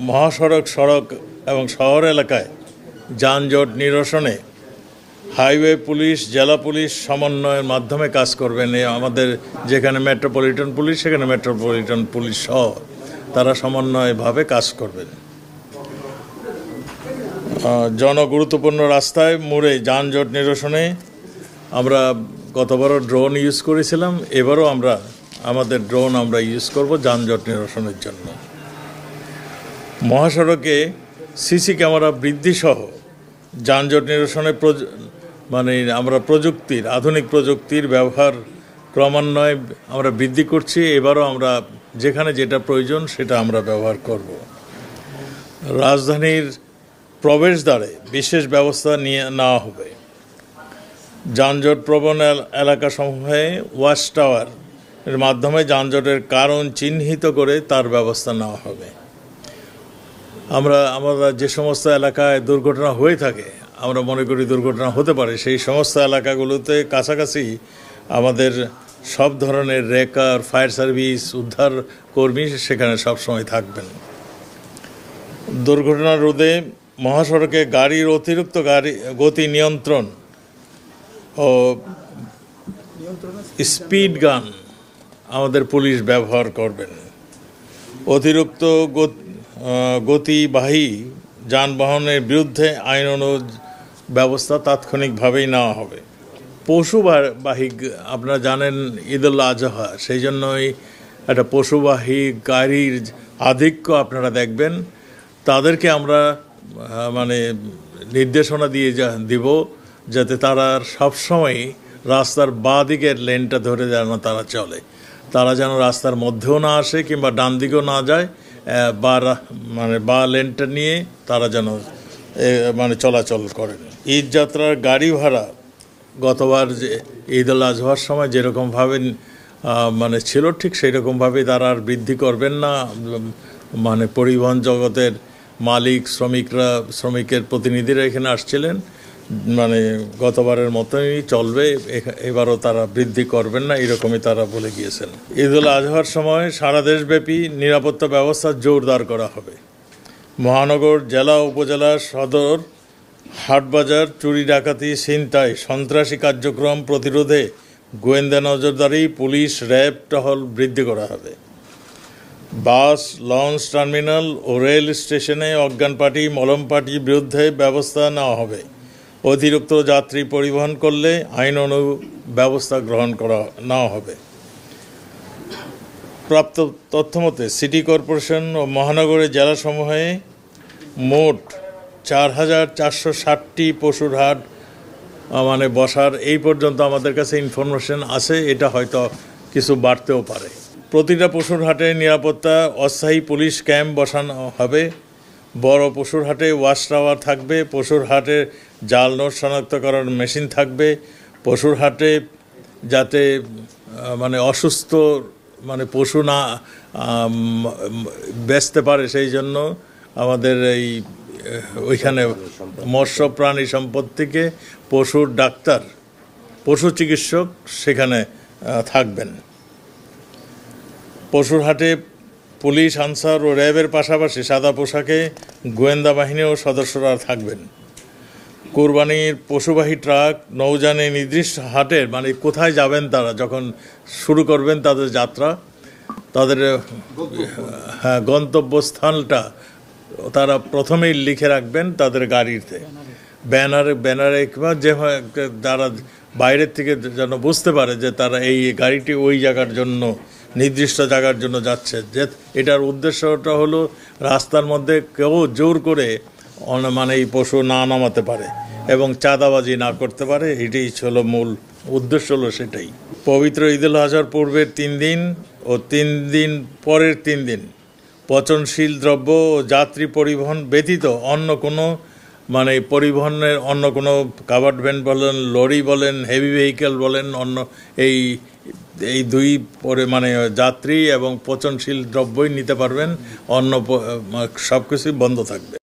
মহাসড়ক, সড়ক এবং শহর এলাকায় যানজট নিরসনে হাইওয়ে পুলিশ, জেলা পুলিশ সমন্বয়ের মাধ্যমে কাজ করবেন। আমাদের যেখানে মেট্রোপলিটন পুলিশ, সেখানে মেট্রোপলিটন পুলিশ সহ তারা সমন্বয়ভাবে কাজ করবেন। জনগুরুত্বপূর্ণ রাস্তায় মোড়ে যানজট নিরসনে আমরা গতবারও ড্রোন ইউজ করেছিলাম, এবারও আমাদের ড্রোন ইউজ করব যানজট নিরসনের জন্য। মহাসড়কে সিসি ক্যামেরা বৃদ্ধি সহ যানজট নিরসনে আমরা আধুনিক প্রযুক্তির ব্যবহার ক্রমান্বয়ে আমরা বৃদ্ধি করছি। এবারও আমরা যেখানে যেটা প্রয়োজন সেটা আমরা ব্যবহার করব। রাজধানীর প্রবেশদ্বারে বিশেষ ব্যবস্থা নেওয়া হবে। যানজট প্রবণ এলাকাসমূহে ওয়াচ টাওয়ার এর মাধ্যমে যানজটের কারণ চিহ্নিত করে তার ব্যবস্থা নেওয়া হবে। আমরা যে সমস্ত এলাকায় দুর্ঘটনা হয়ে থাকে, আমরা মনে করি দুর্ঘটনা হতে পারে, সেই সমস্ত এলাকাগুলোতে কাছাকাছি আমাদের সব ধরনের রেকার, ফায়ার সার্ভিস, উদ্ধার কর্মী সেখানে সবসময় থাকবেন। দুর্ঘটনা রোধে মহাসড়কে গাড়ির অতিরিক্ত গতি নিয়ন্ত্রণ ও স্পিড গান আমাদের পুলিশ ব্যবহার করবেন। অতিরিক্ত গতিবাহী যানবাহনের বিরুদ্ধে আইনানুগ ব্যবস্থা তাৎক্ষণিকভাবেই নেওয়া হবে। পশুবাহী, আপনারা জানেন ঈদুল আজহা, সেই জন্যই একটা পশুবাহী গাড়ির আধিক্য আপনারা দেখবেন। তাদেরকে আমরা নির্দেশনা দিব যাতে তারা সবসময় রাস্তার বাঁ দিকের লেনটা ধরে যেন তারা চলে, তারা যেন রাস্তার মধ্যেও না আসে কিংবা ডান দিকেও না যায়, বা লেনটা নিয়ে তারা যেন চলাচল করেন। ঈদ যাত্রার গাড়ি ভাড়া গতবার যে ঈদুল আজহার সময় যেরকমভাবে ছিল, ঠিক সেই রকমভাবে তারা আর বৃদ্ধি করবেন না। পরিবহন জগতের মালিক, শ্রমিকের প্রতিনিধিরা এখানে আসছিলেন, গতবারের মতোই চলবে, এবারও তারা বৃদ্ধি করবেন না, এরকমই তারা বলে গিয়েছেন। ঈদুল আজহার সময় সারা দেশব্যাপী নিরাপত্তা ব্যবস্থা জোরদার করা হবে। মহানগর, জেলা, উপজেলা, সদর, হাটবাজার, চুরি, ডাকাতি, ছিনতাই, সন্ত্রাসী কার্যক্রম প্রতিরোধে গোয়েন্দা নজরদারি, পুলিশ, র্যাব টহল বৃদ্ধি করা হবে। বাস, লঞ্চ টার্মিনাল ও রেল স্টেশনে অজ্ঞান পার্টি, মলম পার্টির বিরুদ্ধে ব্যবস্থা নেওয়া হবে। অতিরিক্ত যাত্রী পরিবহন করলে আইনানুগ ব্যবস্থা নেওয়া হবে। প্রাপ্ত তথ্যমতে সিটি কর্পোরেশন ও মহানগরের জেলাসমূহে মোট ৪,৪৬০টি পশুর হাট বসার এই পর্যন্ত আমাদের কাছে ইনফরমেশন আছে, এটা হয়তো কিছু বাড়তেও পারে। প্রতিটা পশুর হাটে নিরাপত্তা অস্থায়ী পুলিশ ক্যাম্প বসানো হবে। বড় পশুর হাটে ওয়াচ টাওয়ার থাকবে। পশুর হাটে জাল নোট শনাক্তকরণ মেশিন থাকবে। পশুর হাটে যাতে অসুস্থ পশু না বেচতে পারে, সেই জন্য আমাদের ওইখানে মৎস্য প্রাণী সম্পদ থেকে পশুর ডাক্তার, পশু চিকিৎসক সেখানে থাকবেন। পশুর হাটে পুলিশ, আনসার ও র্যাবের পাশাপাশি সাদা পোশাকে গোয়েন্দা বাহিনীও সদস্যরা থাকবেন। কোরবানির পশুবাহী ট্রাক, নৌযানে নির্দিষ্ট হাটের কোথায় যাবেন তারা যখন শুরু করবেন তাদের যাত্রা, তাদের গন্তব্যস্থানটা তারা প্রথমেই লিখে রাখবেন তাদের গাড়িতে, ব্যানারে কিংবা যারা বাইরের থেকে যেন বুঝতে পারে যে তারা এই গাড়িটি ওই জায়গার জন্য, নির্দিষ্ট জায়গার জন্য যাচ্ছে। যে এটার উদ্দেশ্যটা হলো রাস্তার মধ্যে কেউ জোর করে এই পশু না নামাতে পারে এবং চাঁদাবাজি না করতে পারে, এটাই হলো মূল উদ্দেশ্য, হলো সেটাই। পবিত্র ঈদুল আজহার পূর্বের 3 দিন ও 3 দিন পরের 3 দিন পচনশীল দ্রব্য ও যাত্রী পরিবহন ব্যতীত অন্য কোনো পরিবহনের অন্য কোনো কাভার্ড ভ্যান বলেন, লরি বলেন, হেভি ভেহিক্যাল বলেন, অন্য এই দুই যাত্রী এবং পচনশীল দ্রব্যই নিতে পারবেন, অন্য সব কিছুই বন্ধ থাকবে।